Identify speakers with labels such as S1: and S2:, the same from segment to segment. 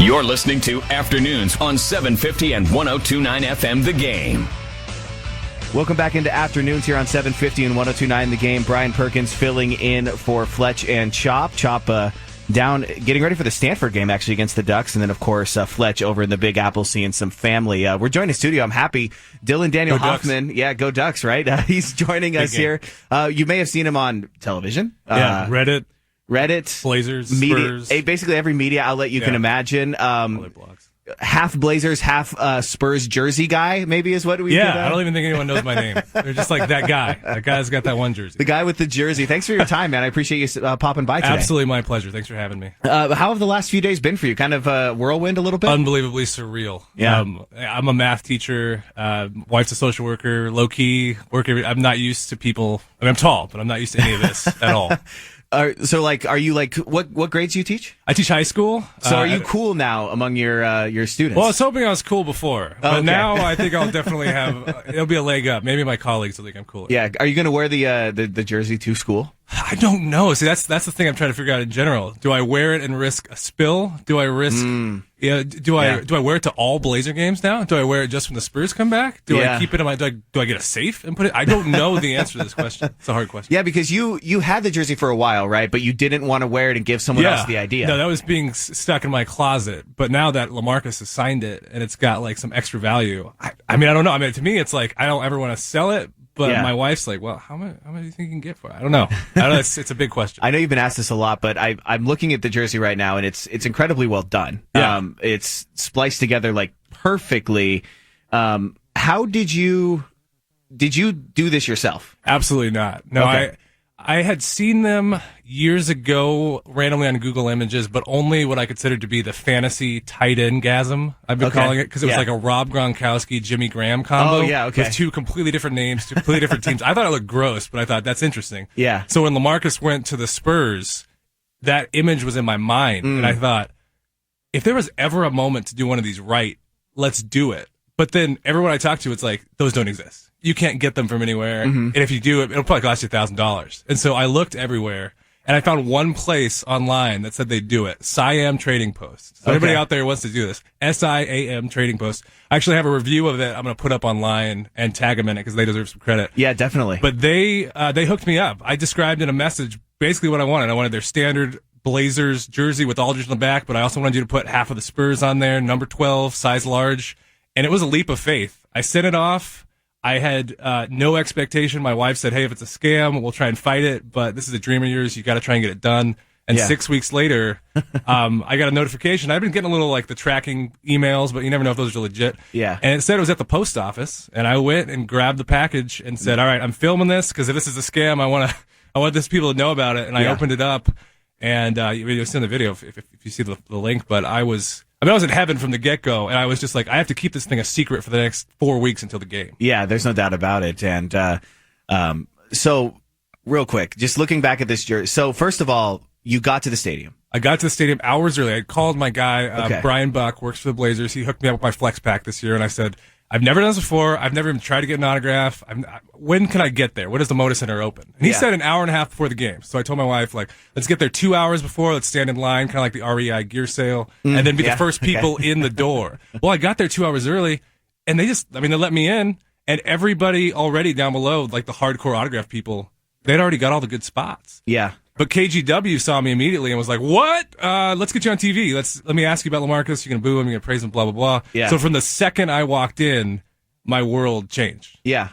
S1: You're listening to Afternoons on 750 and 102.9 FM The Game.
S2: Welcome back into Afternoons here on 750 and 102.9 The Game. Brian Perkins filling in for Fletch and Chop. Chop down, getting ready for the Stanford game, actually, against the Ducks. And then, of course, Fletch over in the Big Apple seeing some family. We're joined in studio. I'm happy. Dillon Daniel-Hoffman. Yeah, go Ducks, right? He's joining us here. You may have seen him on television.
S3: Reddit,
S2: Blazers,
S3: Spurs.
S2: basically every media outlet you can imagine. Half Blazers, half Spurs jersey guy, maybe is what we could,
S3: I don't even think anyone knows my name. They're just like that guy. That guy's got that one jersey.
S2: The guy with the jersey. Thanks for your time, man. I appreciate you popping by today.
S3: Absolutely my pleasure. Thanks for having me.
S2: How have the last few days been for you? Kind of whirlwind a little bit?
S3: Unbelievably surreal.
S2: Yeah.
S3: I'm a math teacher. Wife's a social worker. Low-key. I'm not used to people. I mean, I'm tall, but I'm not used to any of this at all.
S2: Are you what grades do you teach?
S3: I teach high school.
S2: So are you cool now among your students?
S3: Well, I was hoping I was cool before, but now I think I'll definitely have. It'll be a leg up. Maybe my colleagues will think I'm cooler.
S2: Yeah. Are you going to wear the jersey to school?
S3: I don't know. See, that's the thing I'm trying to figure out in general. Do I wear it and risk a spill? Do I risk? Do I wear it to all Blazer games now? Do I wear it just when the Spurs come back? Do I keep it in my? Do I get a safe and put it? I don't know the answer to this question. It's a hard question.
S2: Yeah, because you had the jersey for a while, right? But you didn't want to wear it and give someone else the idea.
S3: No, that was being stuck in my closet. But now that LaMarcus has signed it and it's got like some extra value, I mean, I don't know. I mean, to me, it's like I don't ever want to sell it. But my wife's like, well, how much do you think you can get for it? I don't know. It's a big question.
S2: I know you've been asked this a lot, but I'm looking at the jersey right now, and it's incredibly well done.
S3: Yeah.
S2: It's spliced together like perfectly. How did you do this yourself?
S3: Absolutely not. No, okay. I had seen them years ago randomly on Google Images, but only what I considered to be the fantasy tight end gasm, I've been calling it, because it was like a Rob Gronkowski, Jimmy Graham combo.
S2: Oh, yeah, okay.
S3: With two completely different names, two completely different teams. I thought it looked gross, but I thought that's interesting.
S2: Yeah.
S3: So when LaMarcus went to the Spurs, that image was in my mind, and I thought, if there was ever a moment to do one of these right, let's do it. But then everyone I talk to, it's like, those don't exist. You can't get them from anywhere. And if you do it, it'll probably cost you $1,000. And so I looked everywhere, and I found one place online that said they'd do it. SIAM Trading Post. So everybody out there wants to do this. SIAM Trading Post. I actually have a review of it I'm going to put up online and tag them in it because they deserve some credit.
S2: Yeah, definitely.
S3: But they hooked me up. I described in a message basically what I wanted. I wanted their standard Blazers jersey with Aldridge on the back, but I also wanted you to put half of the Spurs on there, number 12, size large. And it was a leap of faith. I sent it off. I had no expectation. My wife said, hey, if it's a scam, we'll try and fight it, but this is a dream of yours. You got to try and get it done. And 6 weeks later, I got a notification. I've been getting a little like the tracking emails, but you never know if those are legit.
S2: Yeah.
S3: And it said it was at the post office, and I went and grabbed the package and said, all right, I'm filming this because if this is a scam, I want this people to know about it. And I opened it up, and you'll see in the video if you see the link, but I was in heaven from the get-go, and I was just like, I have to keep this thing a secret for the next 4 weeks until the game.
S2: Yeah, there's no doubt about it. And so, real quick, just looking back at this jersey. So, first of all, you got to the stadium.
S3: I got to the stadium hours early. I called my guy, Brian Buck, works for the Blazers. He hooked me up with my Flex Pack this year, and I said, I've never done this before. I've never even tried to get an autograph. When can I get there? When does the Moda Center open? And he said an hour and a half before the game. So I told my wife, like, let's get there 2 hours before. Let's stand in line, kind of like the REI gear sale, and then be the first people in the door. Well, I got there 2 hours early, and they let me in, and everybody already down below, like the hardcore autograph people, they'd already got all the good spots.
S2: Yeah.
S3: But KGW saw me immediately and was like, what? Let's get you on TV. Let me ask you about LaMarcus. You're going to boo him. You're going to praise him, blah, blah, blah.
S2: Yeah.
S3: So from the second I walked in, my world changed.
S2: Yeah.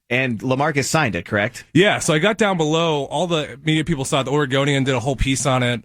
S2: And LaMarcus signed it, correct?
S3: Yeah. So I got down below. All the media people saw it. The Oregonian did a whole piece on it.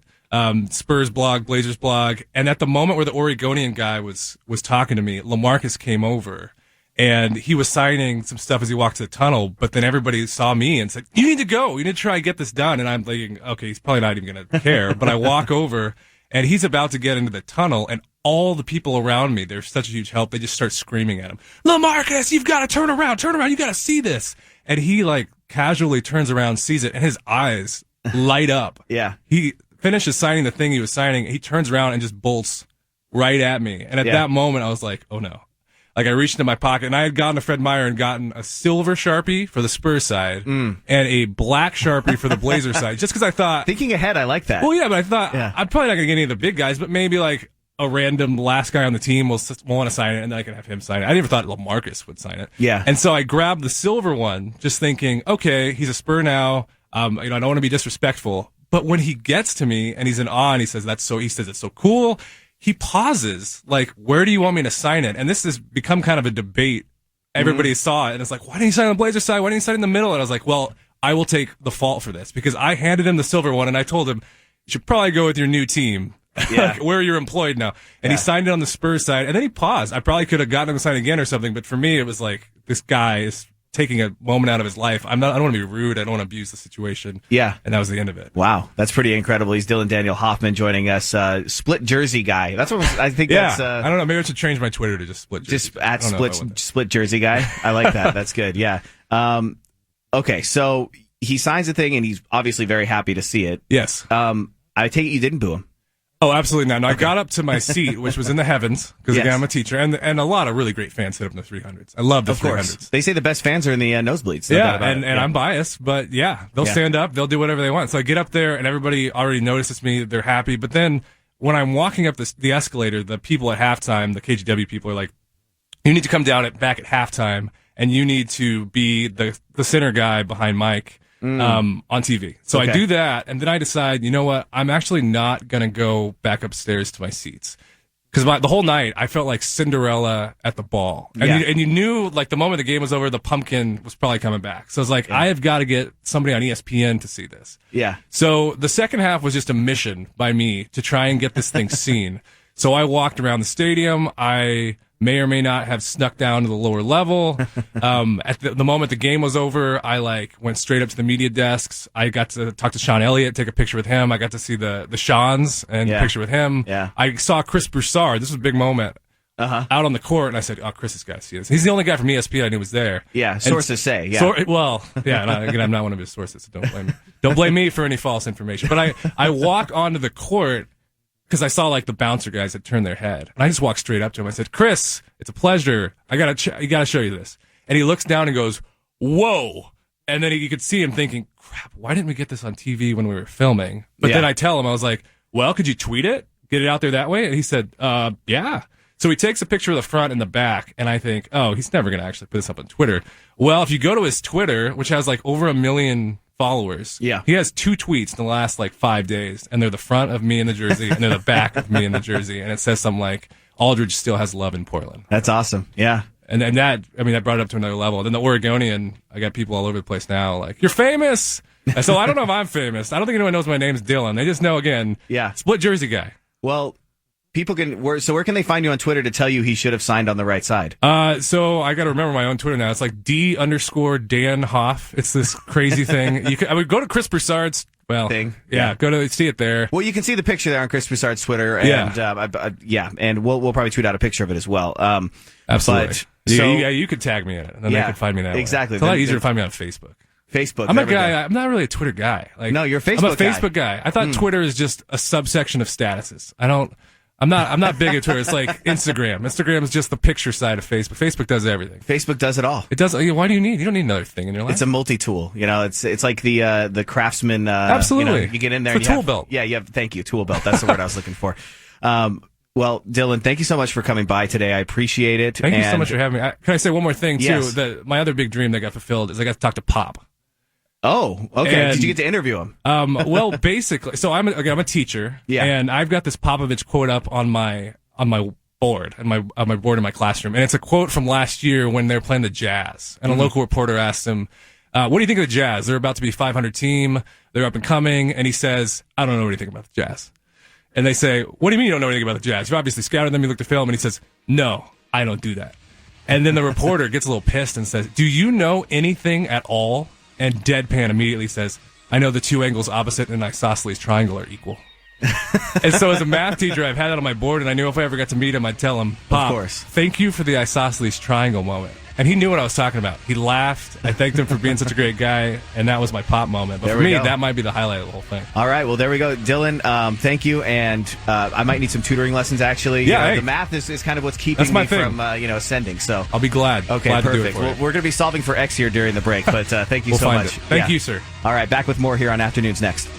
S3: Spurs blog, Blazers blog. And at the moment where the Oregonian guy was talking to me, LaMarcus came over. And he was signing some stuff as he walked to the tunnel, but then everybody saw me and said, you need to go. You need to try and get this done. And I'm thinking, okay, he's probably not even going to care. But I walk over, and he's about to get into the tunnel, and all the people around me, they're such a huge help, they just start screaming at him, LaMarcus, you've got to turn around, you got to see this. And he, like, casually turns around, sees it, and his eyes light up.
S2: Yeah.
S3: He finishes signing the thing he was signing, he turns around and just bolts right at me. And at that moment, I was like, oh, no. Like, I reached into my pocket, and I had gone to Fred Meyer and gotten a silver Sharpie for the Spurs side and a black Sharpie for the Blazers side, just because I thought...
S2: Thinking ahead, I like that.
S3: Well, yeah, but I thought I'm probably not going to get any of the big guys, but maybe, like, a random last guy on the team will want to sign it, and then I can have him sign it. I never thought LaMarcus would sign it.
S2: Yeah.
S3: And so I grabbed the silver one, just thinking, okay, he's a Spur now. I don't want to be disrespectful. But when he gets to me and he's in awe and he says, it's so cool, he pauses, like, where do you want me to sign it? And this has become kind of a debate. Everybody saw it, and it's like, why didn't you sign on the Blazers side? Why didn't you sign in the middle? And I was like, well, I will take the fault for this, because I handed him the silver one, and I told him, you should probably go with your new team. Yeah. Where you're employed now. And he signed it on the Spurs side, and then he paused. I probably could have gotten him to sign again or something, but for me, it was like, this guy is taking a moment out of his life. I don't want to be rude. I don't want to abuse the situation.
S2: Yeah.
S3: And that was the end of it.
S2: Wow. That's pretty incredible. He's Dillon Daniel-Hoffman joining us. Split jersey guy. That's what I think that's...
S3: I don't know. Maybe I should change my Twitter to just split jersey.
S2: Just at split jersey guy. I like that. That's good. Yeah. Okay. So he signs the thing, and he's obviously very happy to see it.
S3: Yes.
S2: I take it you didn't boo him.
S3: Oh, absolutely not. No, I got up to my seat, which was in the heavens, because again, I'm a teacher, and a lot of really great fans sit up in the 300s. I love the 300s.
S2: They say the best fans are in the nosebleeds.
S3: And I'm biased, but they'll stand up, they'll do whatever they want. So I get up there, and everybody already notices me, they're happy. But then when I'm walking up the escalator, the people at halftime, the KGW people are like, you need to come down back at halftime, and you need to be the center guy behind Mike. On TV. So I do that, and then I decide, you know what? I'm actually not going to go back upstairs to my seats. Because the whole night, I felt like Cinderella at the ball. And you knew, like, the moment the game was over, the pumpkin was probably coming back. So I was like, I have got to get somebody on ESPN to see this. Yeah. So the second half was just a mission by me to try and get this thing seen. So I walked around the stadium. I may or may not have snuck down to the lower level. At the moment the game was over, I went straight up to the media desks. I got to talk to Sean Elliott, take a picture with him. I got to see the Seans and picture with him. Yeah. I saw Chris Broussard. This was a big moment. Out on the court, and I said, "Oh, Chris has got to see this." He's the only guy from ESPN I knew was there. Yeah, sources say. Yeah. Again, I'm not one of his sources, so don't blame me. Don't blame me for any false information. But I walk onto the court, because I saw the bouncer guys had turned their head, and I just walked straight up to him. I said, "Chris, it's a pleasure. You got to show you this." And he looks down and goes, "Whoa!" And then you could see him thinking, "Crap, why didn't we get this on TV when we were filming?" But then I tell him, I was like, "Well, could you tweet it? Get it out there that way?" And he said, "Yeah." So he takes a picture of the front and the back, and I think, oh, he's never going to actually put this up on Twitter. Well, if you go to his Twitter, which has over 1 million followers. Yeah. He has 2 tweets in the last 5 days, and they're the front of me in the jersey, and they're the back of me in the jersey, and it says something like, Aldridge still has love in Portland.
S2: That's awesome. Yeah.
S3: And that brought it up to another level. Then the Oregonian, I got people all over the place now, you're famous. So I don't know if I'm famous. I don't think anyone knows my name's Dillon. They just know, again, split jersey guy.
S2: Well, people where can they find you on Twitter to tell you he should have signed on the right side?
S3: So I got to remember my own Twitter now. It's D_Dan_Hoff. It's this crazy thing. I would go to Chris Broussard's thing. Yeah, go to see it there.
S2: Well, you can see the picture there on Chris Broussard's Twitter, and and we'll probably tweet out a picture of it as well.
S3: Absolutely. You could tag me in it, and then they could find me that way. Exactly. It's a lot easier to find me on Facebook. I'm a guy. I'm not really a Twitter guy.
S2: No, you're a Facebook guy.
S3: I'm a Facebook guy. I thought Twitter is just a subsection of statuses. I'm not big at Twitter. It's like Instagram. Instagram is just the picture side of Facebook. Facebook does everything.
S2: Facebook does it all.
S3: It does. Why do you don't need another thing in your life.
S2: It's a multi-tool. It's like the Craftsman.
S3: Absolutely.
S2: You get in there.
S3: It's a tool belt.
S2: Yeah. You have. Thank you. Tool belt. That's the word I was looking for. Well, Dillon, thank you so much for coming by today. I appreciate it.
S3: Thank you so much for having me. Can I say one more thing too?
S2: Yes.
S3: My other big dream that got fulfilled is I got to talk to Pop.
S2: Oh, okay. And, did you get to interview him?
S3: Well, basically, so I'm a teacher, and I've got this Popovich quote up on my board, on my board in my classroom, and it's a quote from last year when they were playing the Jazz, and a local reporter asked him, "What do you think of the Jazz? They're about to be a 500 team. They're up and coming," and he says, "I don't know anything about the Jazz." And they say, "What do you mean you don't know anything about the Jazz? You obviously scouted them. You looked at film," and he says, "No, I don't do that." And then the reporter gets a little pissed and says, "Do you know anything at all?" And deadpan immediately says, "I know the 2 angles opposite an isosceles triangle are equal." And so as a math teacher, I've had that on my board, and I knew if I ever got to meet him, I'd tell him, "Pop,
S2: of course.
S3: Thank you for the isosceles triangle moment." And he knew what I was talking about. He laughed. I thanked him for being such a great guy, and that was my Pop moment. But for me, that might be the highlight of the whole thing.
S2: All right, well, there we go. Dillon, thank you, and I might need some tutoring lessons, actually.
S3: Yeah,
S2: the math is kind of what's keeping me from ascending. So
S3: I'll be glad.
S2: Okay,
S3: glad
S2: perfect.
S3: To do it for
S2: we're going to be solving for X here during the break, but thank you so much.
S3: Thank you, sir.
S2: All right, back with more here on Afternoons next.